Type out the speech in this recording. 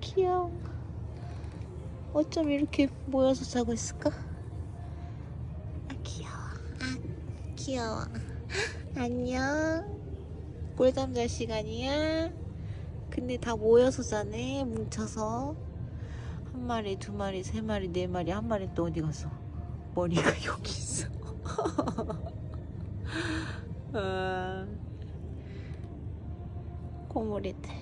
귀여워. 어쩜 이렇게 모여서 자고 있을까? 아, 귀여워. 아, 귀여워. 안녕. 꿀잠 잘 시간이야? 근데 다 모여서 자네, 뭉쳐서. 한 마리, 두 마리, 세 마리, 네 마리, 한 마리 또 어디 갔어? 머리가 여기 있어. 아, 고무리들.